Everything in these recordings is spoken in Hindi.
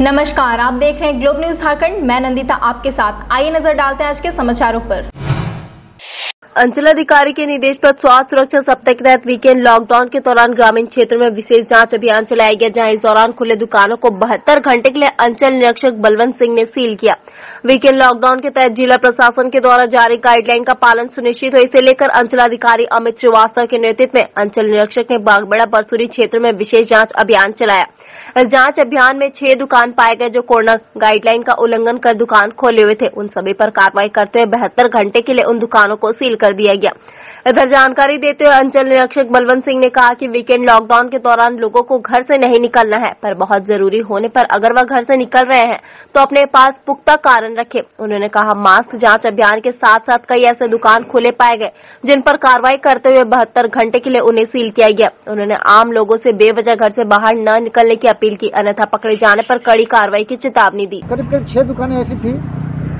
नमस्कार, आप देख रहे हैं ग्लोब न्यूज झारखंड। मैं नंदिता आपके साथ। आइए नजर डालते हैं आज के समाचारों पर। अंचलाधिकारी के निर्देश पर स्वास्थ्य सुरक्षा सप्ताह के तहत वीकेंड लॉकडाउन के दौरान ग्रामीण क्षेत्र में विशेष जांच अभियान चलाया गया, जहां इस दौरान खुले दुकानों को 72 घंटे के लिए अंचल निरीक्षक बलवंत सिंह ने सील किया। वीकेंड लॉकडाउन के तहत जिला प्रशासन के द्वारा जारी गाइडलाइन का पालन सुनिश्चित हो, इसे लेकर अंचलाधिकारी अमित श्रीवास्तव के नेतृत्व में अंचल निरीक्षक ने बागबेड़ा परसुरी क्षेत्र में विशेष जांच अभियान चलाया। इस जांच अभियान में 6 दुकान पाए गए जो कोरोना गाइडलाइन का उल्लंघन कर दुकान खोले हुए थे। उन सभी पर कार्रवाई करते हुए 72 घंटे के लिए उन दुकानों को सील कर दिया गया। इधर जानकारी देते हुए अंचल निरीक्षक बलवंत सिंह ने कहा कि वीकेंड लॉकडाउन के दौरान लोगों को घर से नहीं निकलना है, पर बहुत जरूरी होने पर अगर वह घर से निकल रहे हैं तो अपने पास पुख्ता कारण रखें। उन्होंने कहा मास्क जांच अभियान के साथ साथ कई ऐसे दुकान खुले पाए गए जिन पर कार्रवाई करते हुए 72 घंटे के लिए उन्हें सील किया गया। उन्होंने आम लोगों से बेवजह घर से बाहर न निकलने की अपील की, अन्यथा पकड़े जाने पर कड़ी कार्रवाई की चेतावनी दी। करीब 6 दुकानें ऐसी थी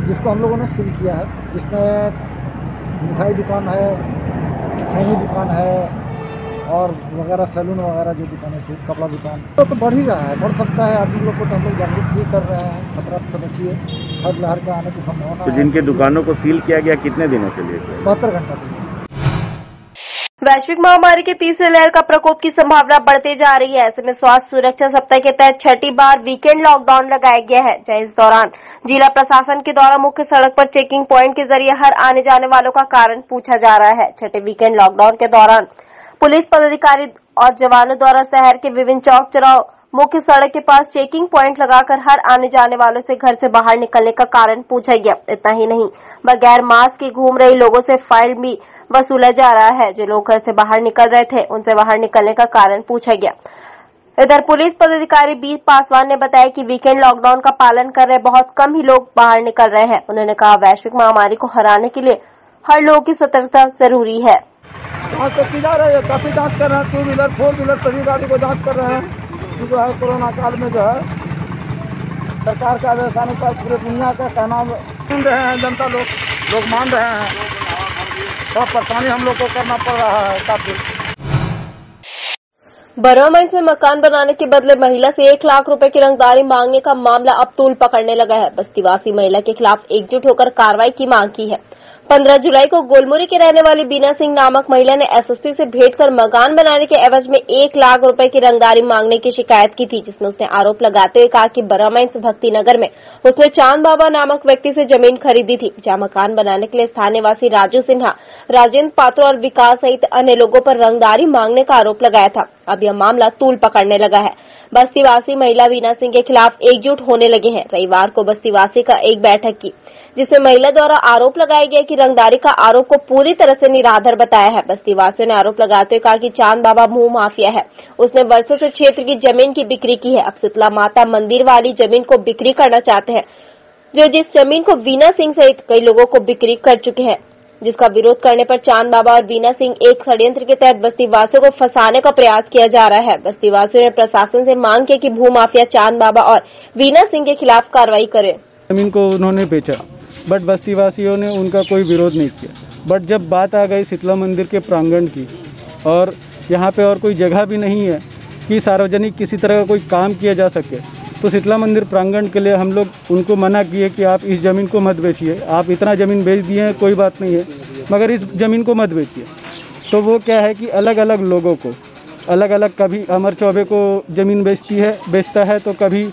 जिसको हम लोगों ने सील किया है, जिसमें मिठाई दुकान है, खैनी दुकान है और वगैरह सैलून वगैरह जो दुकानें थी, कपड़ा दुकान तो बढ़ ही रहा है, बढ़ सकता है। आदमी लोग को तो हम लोग जागरूक भी कर रहे हैं, खतरा से बचिए, हर लहर के आने की संभावना है। जिनके दुकानों को सील किया गया कितने दिनों के लिए? 72 घंटा के लिए। वैश्विक महामारी के तीसरे लहर का प्रकोप की संभावना बढ़ते जा रही है। ऐसे में स्वास्थ्य सुरक्षा सप्ताह के तहत छठी बार वीकेंड लॉकडाउन लगाया गया है, जहां इस दौरान जिला प्रशासन के द्वारा मुख्य सड़क पर चेकिंग पॉइंट के जरिए हर आने जाने वालों का कारण पूछा जा रहा है। छठे वीकेंड लॉकडाउन के दौरान पुलिस पदाधिकारी और जवानों द्वारा शहर के विभिन्न चौक चौराहों, मुख्य सड़क के पास चेकिंग पॉइंट लगाकर हर आने जाने वालों से घर से बाहर निकलने का कारण पूछा गया। इतना ही नहीं, बगैर मास्क के घूम रहे लोगों से फाइन भी वसूला जा रहा है। जो लोग घर से बाहर निकल रहे थे उनसे बाहर निकलने का कारण पूछा गया। इधर पुलिस पदाधिकारी बी पासवान ने बताया कि वीकेंड लॉकडाउन का पालन कर रहे बहुत कम ही लोग बाहर निकल रहे हैं। उन्होंने कहा वैश्विक महामारी को हराने के लिए हर लोग की सतर्कता जरूरी है। की जा रही है, काफी जांच कर रहे हैं, 2 व्हीलर 4 व्हीलर सभी गाड़ी को जांच कर रहे हैं। जो है कोरोना काल में जो है सरकार का आदेशानुसार पूरे दुनिया का कहना सुन रहे हैं, जनता लोग मान रहे हैं। बहुत परेशानी हम लोग को करना पड़ रहा है काफी। बरवा माइंस में मकान बनाने के बदले महिला से 1 लाख रुपए की रंगदारी मांगने का मामला अब तूल पकड़ने लगा है। बस्तीवासी महिला के खिलाफ एकजुट होकर कार्रवाई की मांग की है। 15 जुलाई को गोलमुरी के रहने वाली बीना सिंह नामक महिला ने एसएसपी से भेंट कर मकान बनाने के एवज में 1 लाख रुपए की रंगदारी मांगने की शिकायत की थी, जिसमें उसने आरोप लगाते हुए कहा कि बरवा माइंस भक्ति नगर में उसने चांद बाबा नामक व्यक्ति से जमीन खरीदी थी, जहां मकान बनाने के लिए स्थानीय वासी राजू सिन्हा, राजेंद्र पात्रो और विकास सहित अन्य लोगों पर रंगदारी मांगने का आरोप लगाया था। अब यह मामला तूल पकड़ने लगा है। बस्तीवासी महिला बीना सिंह के खिलाफ एकजुट होने लगे हैं। रविवार को बस्तीवासी का एक बैठक की, जिसमें महिला द्वारा आरोप लगाया गया कि रंगदारी का आरोप को पूरी तरह से निराधार बताया है। बस्तीवासियों ने आरोप लगाते हुए कहा कि चांद बाबा भू माफिया है, उसने वर्षों से क्षेत्र की जमीन की बिक्री की है। अब शीतला माता मंदिर वाली जमीन को बिक्री करना चाहते हैं, जिस जमीन को वीना सिंह सहित कई लोगों को बिक्री कर चुके हैं, जिसका विरोध करने पर चांद बाबा और वीना सिंह एक षड्यंत्र के तहत बस्तीवासियों को फंसाने का प्रयास किया जा रहा है। बस्तीवासियों ने प्रशासन से मांग की कि भू माफिया चांद बाबा और वीना सिंह के खिलाफ कार्रवाई करे। जमीन को उन्होंने बेचा, बट बस्तीवासियों ने उनका कोई विरोध नहीं किया। बट जब बात आ गई शीतला मंदिर के प्रांगण की, और यहाँ पे और कोई जगह भी नहीं है कि सार्वजनिक किसी तरह का कोई काम किया जा सके, तो शीतला मंदिर प्रांगण के लिए हम लोग उनको मना किए कि आप इस ज़मीन को मत बेचिए। आप इतना ज़मीन बेच दिए हैं, कोई बात नहीं है, मगर इस ज़मीन को मत बेचिए। तो वो क्या है कि अलग अलग लोगों को अलग अलग, कभी अमर चौबे को ज़मीन बेचता है, तो कभी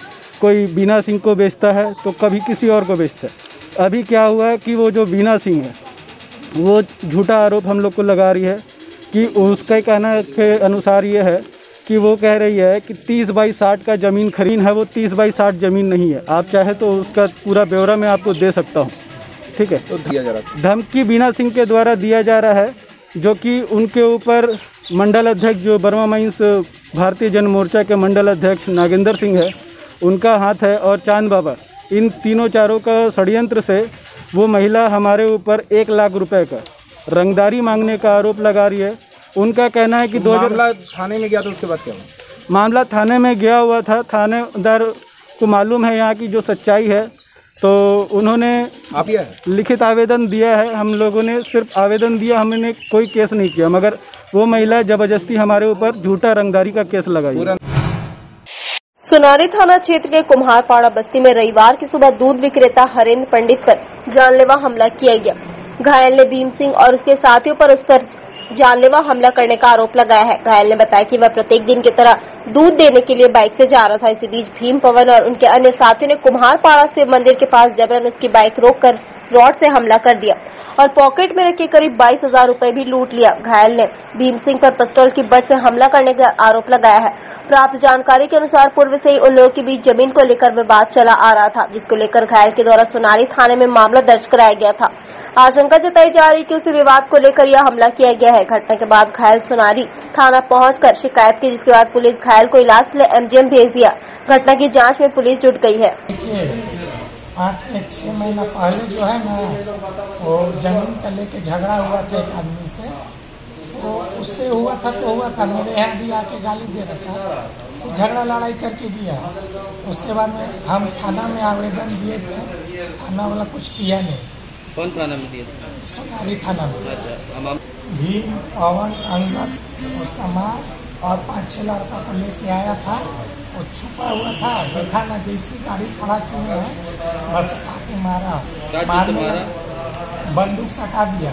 कोई बीना सिंह को बेचता है, तो कभी किसी और को बेचता है। अभी क्या हुआ है कि वो जो बीना सिंह है वो झूठा आरोप हम लोग को लगा रही है कि उसका कहना के अनुसार ये है कि वो कह रही है कि 30 बाई 60 का ज़मीन खरीद है। वो 30 बाई 60 ज़मीन नहीं है। आप चाहे तो उसका पूरा ब्यौरा मैं आपको दे सकता हूँ, ठीक है। तो दिया जा रहा है, धमकी बीना सिंह के द्वारा दिया जा रहा है, जो कि उनके ऊपर मंडल अध्यक्ष जो बरवा माइंस भारतीय जन मोर्चा के मंडल अध्यक्ष नागेंद्र सिंह है, उनका हाथ है, और चांद बाबा, इन तीनों चारों का षड्यंत्र से वो महिला हमारे ऊपर 1 लाख रुपए का रंगदारी मांगने का आरोप लगा रही है। उनका कहना है कि तो मामला थाने में गया, तो उसके बाद क्या मामला थाने में गया हुआ था। थानेदार को मालूम है यहाँ की जो सच्चाई है, तो उन्होंने लिखित आवेदन दिया है। हम लोगों ने सिर्फ आवेदन दिया, हमने कोई केस नहीं किया, मगर वो महिला जबरदस्ती हमारे ऊपर झूठा रंगदारी का केस लगाई। सुनारी थाना क्षेत्र के कुम्हारपाड़ा बस्ती में रविवार की सुबह दूध विक्रेता हरेंद्र पंडित पर जानलेवा हमला किया गया। घायल ने भीम सिंह और उसके साथियों पर उस पर जानलेवा हमला करने का आरोप लगाया है। घायल ने बताया कि वह प्रत्येक दिन की तरह दूध देने के लिए बाइक से जा रहा था। इसी बीच भीम पवन और उनके अन्य साथियों ने कुम्हारपाड़ा शिव मंदिर के पास जबरन उसकी बाइक रोककर रॉड से हमला कर दिया और पॉकेट में रखे करीब 22,000 रुपए भी लूट लिया। घायल ने भीम सिंह पर पिस्तौल की बट से हमला करने का आरोप लगाया है। प्राप्त जानकारी के अनुसार पूर्व से ही उन लोगों के बीच जमीन को लेकर विवाद चला आ रहा था, जिसको लेकर घायल के द्वारा सुनारी थाने में मामला दर्ज कराया गया था। आशंका जताई जा रही कि उसी विवाद को लेकर यह हमला किया गया है। घटना के बाद घायल सुनारी थाना पहुंचकर शिकायत की, जिसके बाद पुलिस घायल को इलाज के लिए एमजीएम भेज दिया। घटना की जांच में पुलिस जुट गई है। 5-6 महीना पहले जो है ना, वो जमीन का लेके झगड़ा हुआ था एक आदमी से, तो उससे हुआ था मेरे यहाँ भी आके गाली दे रहा था, तो झगड़ा लड़ाई करके दिया। उसके बाद में हम थाना में आवेदन दिए थे, थाना वाला कुछ किया नहीं। कौन थाना में दिए थे? सुनारी थाना में। अच्छा, भीम पवन अंगद उसका माँ और 5-6 लड़का को लेके आया था। वो छुपा हुआ था, देखा ना, जैसी गाड़ी खड़ा किए हैं बस आके मारा। बंदूक सटा दिया,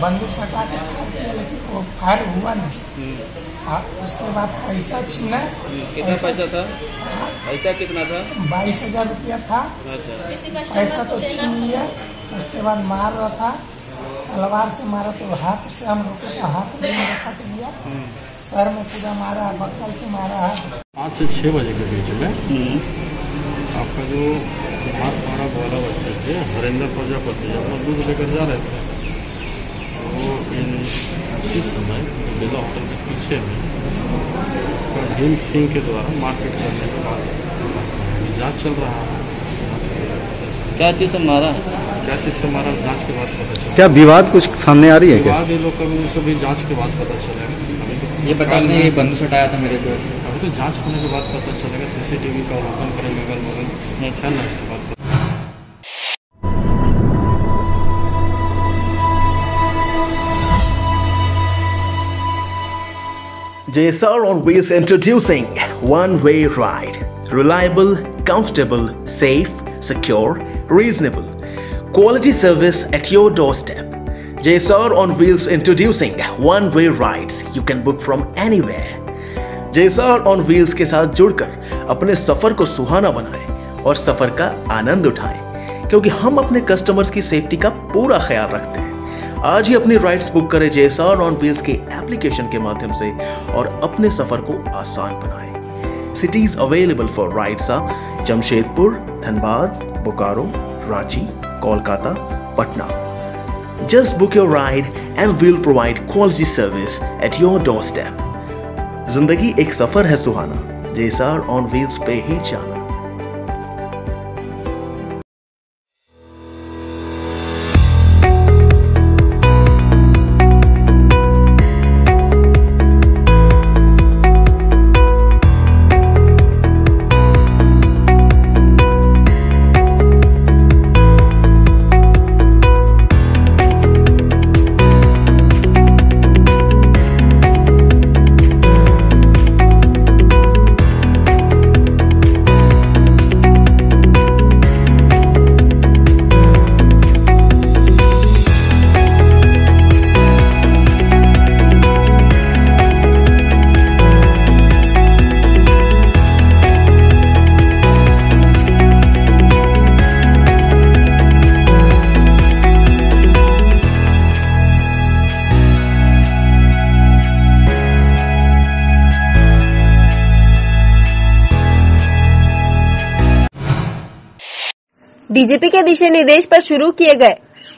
बंदूक सटा के फायर किया, लेकिन वो फायर हुआ नहीं। उसके बाद पैसा छीना। कितना पैसा था? पैसा कितना था? 22,000 रुपया था। पैसा तो छीन लिया। उसके बाद मार रहा था, तलवार से मारा तो हाथ से हम रोके तो हाथ में कट लिया, सर में पूरा मारा, बक्कल से मारा है। 5 से 6 बजे के बीच में आपका जो कुम्हारपाड़ा वाला बस्ती थे हरेंद्र प्रजापति अपना दूध लेकर जा रहे थे, वो इसी समय बिरला होटल के पीछे में भीम सिंह के द्वारा मारपीट करने के बाद जांच चल रहा है। क्या चीज़ से मारा? जांच के बाद पता चला। क्या विवाद कुछ सामने आ रही है? विवाद ये लोग कभी उसे भी जांच के बाद पता चलेगा। ये पता नहीं, ये बंदूक हटाया था मेरे को। अभी तो जांच होने के बाद पता चलेगा। सीसीटीवी का अवलोकन करेंगे, अगर मगर अच्छा ना इसके बाद। JSR on Wheels introducing one-way ride. Reliable, comfortable, safe, secure, reasonable. Quality service at your doorstep. JSR on Wheels introducing one-way rides. You can book from anywhere. JSR on Wheels के साथ जुड़कर अपने सफर को सुहाना बनाएं और सफर का आनंद उठाएं, क्योंकि हम अपने कस्टमर्स की सेफ्टी का पूरा ख्याल रखते हैं। आज ही अपनी राइड्स बुक करें JSR on Wheels के एप्लीकेशन के माध्यम से और अपने सफर को आसान बनाएं। Cities available for rides are Jamshedpur, Dhanbad, Bokaro, Ranchi, Kolkata, Patna. Just book your ride and we'll provide quality service at your doorstep. जिंदगी एक सफर है सुहाना, JSR on Wheels पे ही जाना। डीजीपी के दिशा निर्देश पर शुरू किए गए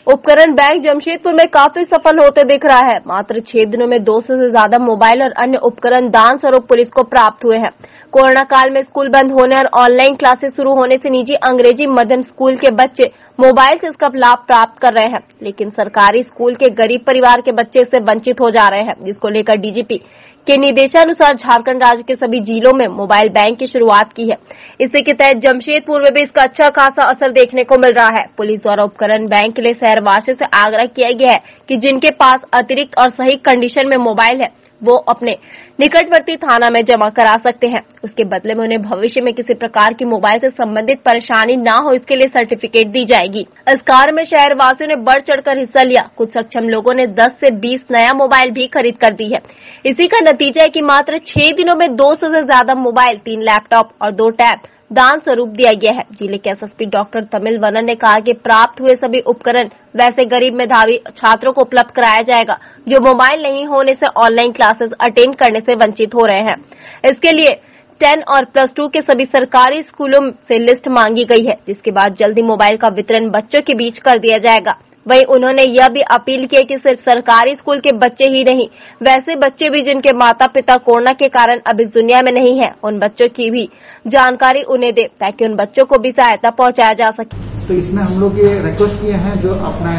उपकरण बैंक जमशेदपुर में काफी सफल होते दिख रहा है। मात्र 6 दिनों में 200 से ज्यादा मोबाइल और अन्य उपकरण दान स्वरूप पुलिस को प्राप्त हुए हैं। कोरोना काल में स्कूल बंद होने और ऑनलाइन क्लासेस शुरू होने से निजी अंग्रेजी माध्यम स्कूल के बच्चे मोबाइल से इसका लाभ प्राप्त कर रहे हैं, लेकिन सरकारी स्कूल के गरीब परिवार के बच्चे इससे वंचित हो जा रहे हैं, जिसको लेकर डीजीपी के निर्देशानुसार झारखंड राज्य के सभी जिलों में मोबाइल बैंक की शुरुआत की है। इसी के तहत जमशेदपुर में भी इसका अच्छा खासा असर देखने को मिल रहा है। पुलिस द्वारा उपकरण बैंक के लिए शहरवासियों से आग्रह किया गया है कि जिनके पास अतिरिक्त और सही कंडीशन में मोबाइल है वो अपने निकटवर्ती थाना में जमा करा सकते हैं। उसके बदले में उन्हें भविष्य में किसी प्रकार की मोबाइल से संबंधित परेशानी न हो, इसके लिए सर्टिफिकेट दी जाएगी। इस कार्य में शहर वासियों ने बढ़ चढ़कर हिस्सा लिया। कुछ सक्षम लोगों ने 10 से 20 नया मोबाइल भी खरीद कर दी है। इसी का नतीजा है कि मात्र 6 दिनों में 200 से ज्यादा मोबाइल, 3 लैपटॉप और 2 टैब दान स्वरूप दिया गया है। जिले के एसएसपी डॉक्टर तमिल वनन ने कहा कि प्राप्त हुए सभी उपकरण वैसे गरीब मेधावी छात्रों को उपलब्ध कराया जाएगा जो मोबाइल नहीं होने से ऑनलाइन क्लासेस अटेंड करने से वंचित हो रहे हैं। इसके लिए 10 और +2 के सभी सरकारी स्कूलों से लिस्ट मांगी गई है, जिसके बाद जल्दी मोबाइल का वितरण बच्चों के बीच कर दिया जाएगा। वहीं उन्होंने यह भी अपील की कि सिर्फ सरकारी स्कूल के बच्चे ही नहीं, वैसे बच्चे भी जिनके माता पिता कोरोना के कारण अब इस दुनिया में नहीं है, उन बच्चों की भी जानकारी उन्हें दे ताकि उन बच्चों को भी सहायता पहुंचाया जा सके। तो इसमें हम लोग ये रिक्वेस्ट किए हैं जो अपने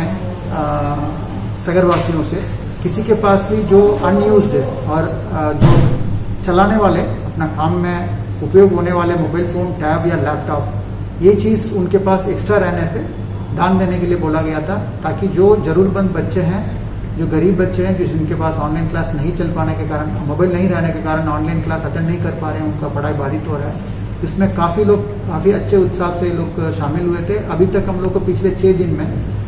सगरवासियों से, किसी के पास भी जो अनयूज्ड है और जो चलाने वाले अपना काम में उपयोग होने वाले मोबाइल फोन, टैब या लैपटॉप, ये चीज उनके पास एक्स्ट्रा रहने पे दान देने के लिए बोला गया था, ताकि जो जरूरतमंद बच्चे हैं, जो गरीब बच्चे हैं, जिनके पास ऑनलाइन क्लास नहीं चल पाने के कारण, मोबाइल नहीं रहने के कारण ऑनलाइन क्लास अटेंड नहीं कर पा रहे हैं, उनका पढ़ाई बाधित हो रहा है। इसमें काफी लोग काफी अच्छे उत्साह से लोग शामिल हुए थे। अभी तक हम लोग को पिछले 6 दिन में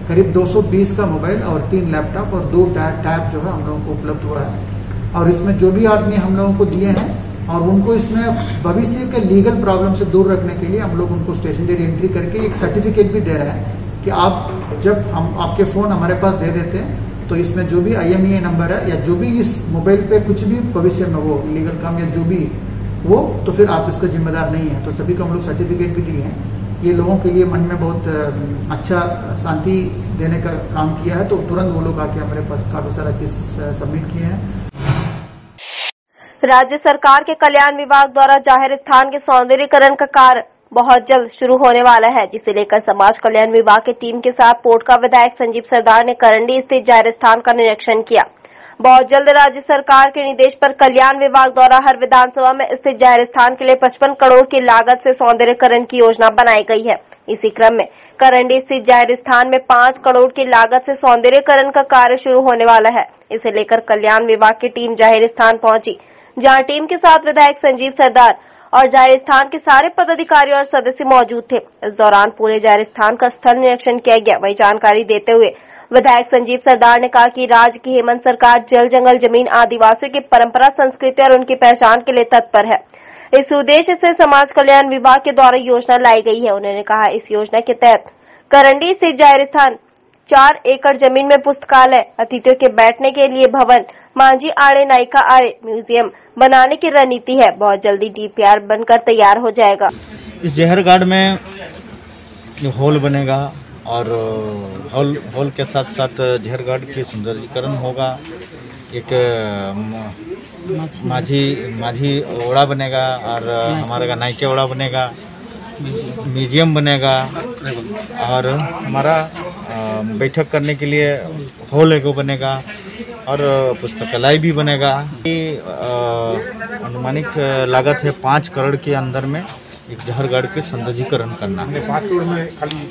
करीब 220 का मोबाइल और 3 लैपटॉप और 2 टैब जो है हम लोगों को उपलब्ध हुआ है। और इसमें जो भी आदमी हम लोगों को दिए हैं और उनको इसमें भविष्य के लीगल प्रॉब्लम से दूर रखने के लिए हम लोग उनको स्टेशनरी एंट्री करके एक सर्टिफिकेट भी दे रहे हैं कि आप जब हम आपके फोन हमारे पास दे देते हैं तो इसमें जो भी IMEI नंबर है या जो भी इस मोबाइल पे कुछ भी भविष्य में वो इलीगल काम या जो भी वो, तो फिर आप इसका जिम्मेदार नहीं है। तो सभी को हम लोग सर्टिफिकेट भी दिए हैं। ये लोगों के लिए मन में बहुत अच्छा शांति देने का काम किया है। तो तुरंत वो लोग आके हमारे पास काफी सारा चीज सबमिट किए हैं। राज्य सरकार के कल्याण विभाग द्वारा जाहिर स्थान के सौंदर्यीकरण का कार्य बहुत जल्द शुरू होने वाला है, जिसे लेकर समाज कल्याण विभाग की टीम के साथ पोटका विधायक संजीव सरदार ने करंडी स्थित जाहिर स्थान का निरीक्षण किया। बहुत जल्द राज्य सरकार के निर्देश पर कल्याण विभाग द्वारा हर विधानसभा में स्थित जाहिर स्थान के लिए 55 करोड़ की लागत से सौंदर्यीकरण की योजना बनाई गई है। इसी क्रम में करंडी स्थित जाहिर स्थान में 5 करोड़ की लागत से सौंदर्यीकरण का कार्य शुरू होने वाला है। इसे लेकर कल्याण विभाग की टीम जाहिर स्थान पहुंची, जहां टीम के साथ विधायक संजीव सरदार और जाहिर स्थान के सारे पदाधिकारी और सदस्य मौजूद थे। इस दौरान पूरे जाहिर स्थान का स्थल निरीक्षण किया गया। वही जानकारी देते हुए विधायक संजीव सरदार ने कहा कि राज्य की हेमंत सरकार जल, जंगल, जमीन, आदिवासियों की परंपरा, संस्कृति और उनकी पहचान के लिए तत्पर है। इस उद्देश्य से समाज कल्याण विभाग के द्वारा योजना लाई गई है। उन्होंने कहा इस योजना के तहत करंडी स्थित जाहिर स्थान 4 एकड़ जमीन में पुस्तकालय, अतिथियों के बैठने के लिए भवन, मांझी आड़े, नायिका आड़े, म्यूजियम बनाने की रणनीति है। बहुत जल्दी DPR बनकर तैयार हो जाएगा। इस जहर गार्ड में हॉल बनेगा और हॉल के साथ साथ जहर गार्ड की सुंदरीकरण होगा। एक माझी ओड़ा बनेगा और हमारे नायके ओड़ा बनेगा, म्यूजियम बनेगा और हमारा बैठक करने के लिए हॉल एगो बनेगा और पुस्तकालय भी बनेगा। अनुमानिक लागत है 5 करोड़ के अंदर में एक जहर गार्ड के सौंदर्यीकरण करना है। 5 करोड़ में खाली।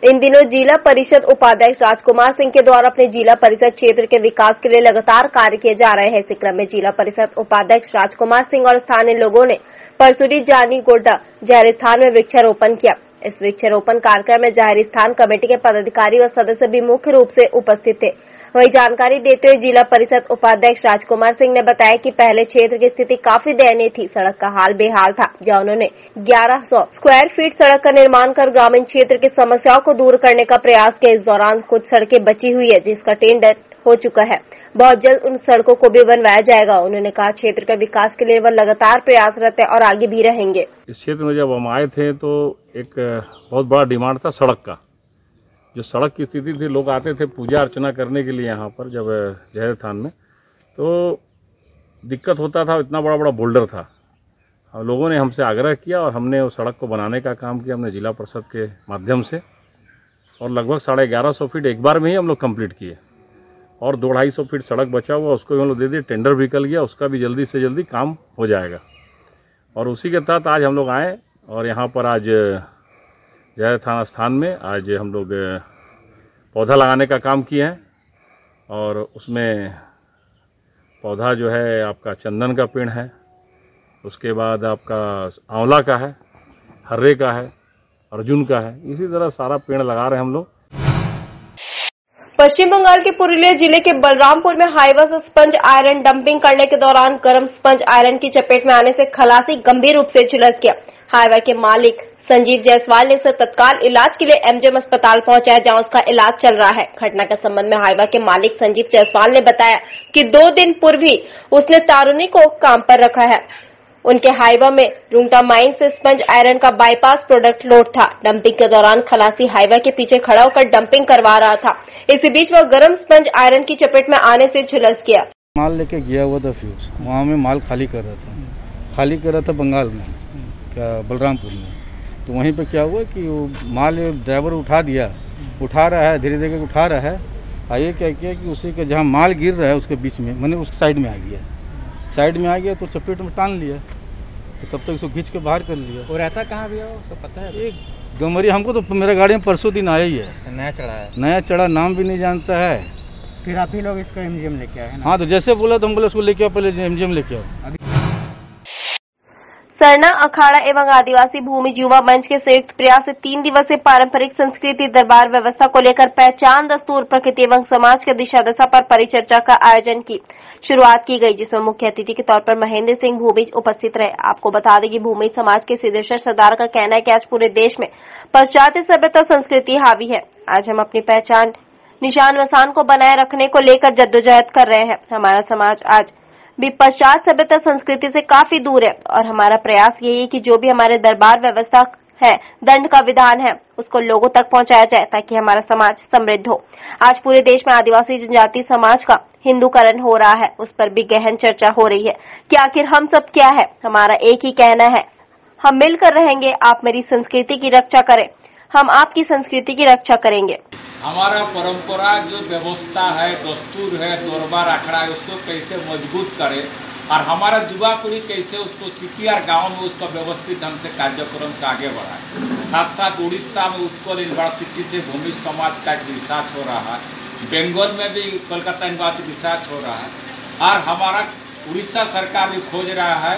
इन दिनों जिला परिषद उपाध्यक्ष राजकुमार सिंह के द्वारा अपने जिला परिषद क्षेत्र के विकास के लिए लगातार कार्य किए जा रहे हैं। इसी क्रम में जिला परिषद उपाध्यक्ष राजकुमार सिंह और स्थानीय लोगों ने परसुरी जानी गोड्डा जाहिर स्थान में वृक्षारोपण किया। इस वृक्षारोपण कार्यक्रम में जाहिर स्थान कमेटी के पदाधिकारी और सदस्य भी मुख्य रूप से उपस्थित थे। वही जानकारी देते हुए जिला परिषद उपाध्यक्ष राजकुमार सिंह ने बताया कि पहले क्षेत्र की स्थिति काफी दयनीय थी। सड़क का हाल बेहाल था, जहां उन्होंने 1100 स्क्वायर फीट सड़क का निर्माण कर ग्रामीण क्षेत्र की समस्याओं को दूर करने का प्रयास किया। इस दौरान कुछ सड़कें बची हुई है, जिसका टेंडर हो चुका है। बहुत जल्द उन सड़कों को भी बनवाया जाएगा। उन्होंने कहा क्षेत्र के विकास के लिए वह लगातार प्रयासरत है और आगे भी रहेंगे। इस क्षेत्र में जब हम आए थे तो एक बहुत बड़ा डिमांड था सड़क का। जो सड़क की स्थिति थी, लोग आते थे पूजा अर्चना करने के लिए यहाँ पर जब जहर स्थान में, तो दिक्कत होता था। इतना बड़ा बड़ा बोल्डर था। लोगों ने हमसे आग्रह किया और हमने उस सड़क को बनाने का काम किया हमने जिला परिषद के माध्यम से, और लगभग 1150 फीट एक बार में ही हम लोग कंप्लीट किए और 250 फीट सड़क बचा हुआ उसको भी हम लोग दे दिए। टेंडर भी निकल गया, उसका भी जल्दी से जल्दी काम हो जाएगा। और उसी के तहत आज हम लोग आए और यहाँ पर आज जहर थाना स्थान में आज हम लोग पौधा लगाने का काम किए हैं और उसमें पौधा जो है आपका चंदन का पेड़ है, उसके बाद आपका आंवला का है, हर्रे का है, अर्जुन का है, इसी तरह सारा पेड़ लगा रहे हैं हम लोग। पश्चिम बंगाल के पुरुलिया जिले के बलरामपुर में हाईवा से स्पंज आयरन डंपिंग करने के दौरान गर्म स्पंज आयरन की चपेट में आने से खलासी गंभीर रूप से झुलस गया। हाईवा के मालिक संजीव जायसवाल ने उसे तत्काल इलाज के लिए एमजीएम अस्पताल पहुंचाया, जहां उसका इलाज चल रहा है। घटना के संबंध में हाईवा के मालिक संजीव जायसवाल ने बताया कि 2 दिन पूर्व ही उसने तारुणी को काम पर रखा है। उनके हाईवा में रुंगटा माइन से स्पंज आयरन का बाईपास प्रोडक्ट लोड था। डंपिंग के दौरान खलासी हाईवा के पीछे खड़ा होकर डंपिंग करवा रहा था। इसी बीच वह गर्म स्पंज आयरन की चपेट में आने से झुलस गया। माल लेके गया हुआ था फ्यूज, वहाँ में माल खाली कर रहा था बंगाल में, क्या बलरामपुर में। तो वहीं पे क्या हुआ कि वो माल ड्राइवर उठा रहा है, धीरे धीरे उठा रहा है। आइए क्या किया कि उसी के जहाँ माल गिर रहा है उसके बीच में, मैंने उस साइड में आ गया तो चपेट में टान लिया। तो तब तक इसको खींच के बाहर कर लिया। वो रहता कहाँ भी हो तो पता है? एक गमरी, हमको तो मेरा गाड़ी में परसों दिन आया ही है। नया चढ़ा, नाम भी नहीं जानता है। फिर आप ही लोग इसका एमजीएम लेके आए ना? हाँ, तो जैसे बोला तो हम बोले उसको लेके आओ, पहले एमजीएम लेके आओ। सरना अखाड़ा एवं आदिवासी भूमि युवा मंच के संयुक्त प्रयास से 3 दिवसीय पारंपरिक संस्कृति दरबार व्यवस्था को लेकर पहचान, दस्तूर, प्रकृति एवं समाज के दिशा दशा पर परिचर्चा का आयोजन की शुरुआत की गई, जिसमें मुख्य अतिथि के तौर पर महेंद्र सिंह भूमिज उपस्थित रहे। आपको बता दें कि भूमिज समाज के सिद्धेश्वर सरदार का कहना है कि आज पूरे देश में पाश्चात्य सभ्यता संस्कृति हावी है। आज हम अपनी पहचान, निशान वसान को बनाए रखने को लेकर जद्दोजहद कर रहे हैं। हमारा समाज आज भी पश्चात सभ्यता संस्कृति से काफी दूर है और हमारा प्रयास यही है कि जो भी हमारे दरबार व्यवस्था है, दंड का विधान है, उसको लोगों तक पहुंचाया जाए ताकि हमारा समाज समृद्ध हो। आज पूरे देश में आदिवासी जनजाति समाज का हिंदूकरण हो रहा है, उस पर भी गहन चर्चा हो रही है कि आखिर हम सब क्या है। हमारा एक ही कहना है, हम मिलकर रहेंगे, आप मेरी संस्कृति की रक्षा करें, हम आपकी संस्कृति की रक्षा करेंगे। हमारा परंपरा जो व्यवस्था है, दस्तूर है, दरबार अखाड़ा है, उसको कैसे मजबूत करें और हमारा युवा पीढ़ी कैसे उसको सीखी और गाँव में उसका व्यवस्थित ढंग से कार्यक्रम का आगे बढ़ाए। साथ साथ उड़ीसा में उत्कल यूनिवर्सिटी से भूमि समाज का एक रिसर्च हो रहा है, बंगाल में भी कोलकाता यूनिवर्सिटी रिसर्च हो रहा है और हमारा उड़ीसा सरकार भी खोज रहा है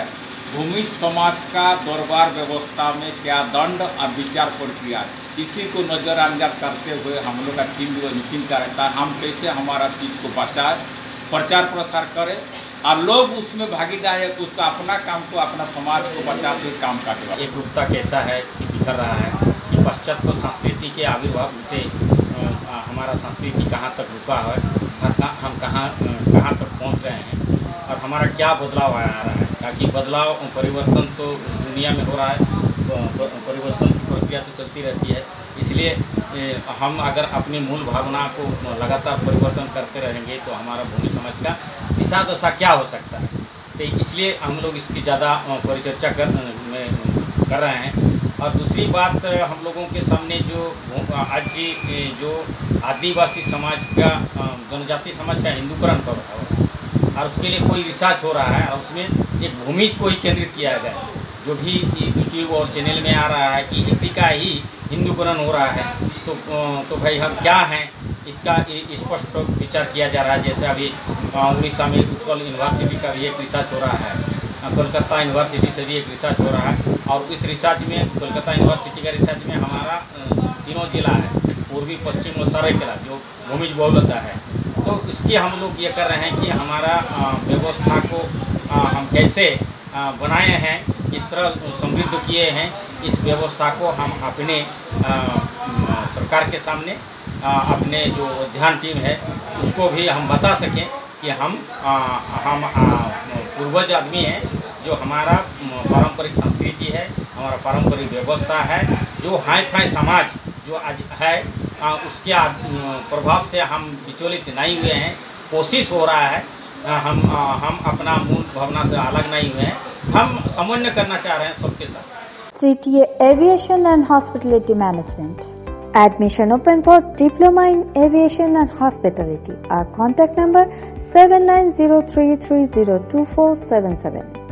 भूमि समाज का दरबार व्यवस्था में क्या दंड और विचार प्रक्रिया। इसी को नज़रअंदाज करते हुए हम लोग का 3 दिवसीय मीटिंग का रहता है। हम कैसे हमारा चीज़ को बचाए, प्रचार प्रसार करें और लोग उसमें भागीदार है, उसका अपना काम को, अपना समाज को बचाते हुए काम करते। एक रूपता कैसा है कि दिख रहा है कि पाश्चात्य संस्कृति के आविर्भाव से हमारा संस्कृति कहाँ तक रुका है और हम कहाँ तक पहुँच रहे हैं और हमारा क्या बदलाव आ रहा है। ताकि बदलाव, परिवर्तन तो दुनिया में हो रहा है, परिवर्तन की प्रक्रिया तो चलती रहती है। इसलिए हम अगर अपनी मूल भावना को लगातार परिवर्तन करते रहेंगे तो हमारा भूमि समाज का दिशा दशा क्या हो सकता है। तो इसलिए हम लोग इसकी ज़्यादा परिचर्चा कर रहे हैं। और दूसरी बात, हम लोगों के सामने जो आज जो आदिवासी समाज का, जनजाति समाज का हिंदूकरण कर रहा है और उसके लिए कोई रिसर्च हो रहा है और उसमें एक भूमिज को ही केंद्रित किया गया है। जो भी यूट्यूब और चैनल में आ रहा है कि इसी का ही हिंदूकरण हो रहा है, तो भाई हम क्या हैं, इसका स्पष्ट विचार किया जा रहा है। जैसे अभी उड़ीसा में उत्कल यूनिवर्सिटी का भी एक रिसर्च हो रहा है, कोलकाता यूनिवर्सिटी से भी एक रिसर्च हो रहा है और इस रिसर्च में, कोलकाता यूनिवर्सिटी का रिसर्च में हमारा 3 जिला है, पूर्वी, पश्चिम और सरायकेला, जो भूमिज बहुलता है। तो इसकी हम लोग ये कर रहे हैं कि हमारा व्यवस्था को हम कैसे बनाए हैं, किस तरह समृद्ध किए हैं, इस व्यवस्था को हम अपने सरकार के सामने, अपने जो ध्यान टीम है उसको भी हम बता सकें कि हम पूर्वज आदमी हैं, जो हमारा पारंपरिक संस्कृति है, हमारा पारंपरिक व्यवस्था है, जो हाई फाई समाज जो आज है उसके प्रभाव से हम विचलित नहीं हुए हैं। कोशिश हो रहा है, हम अपना मूल भावना से अलग नहीं हुए हैं, हम समन्वय करना चाह रहे हैं सबके साथ। CTA Aviation and Hospitality Management. Admission open for Diploma in Aviation and Hospitality. Our contact number 7903302477.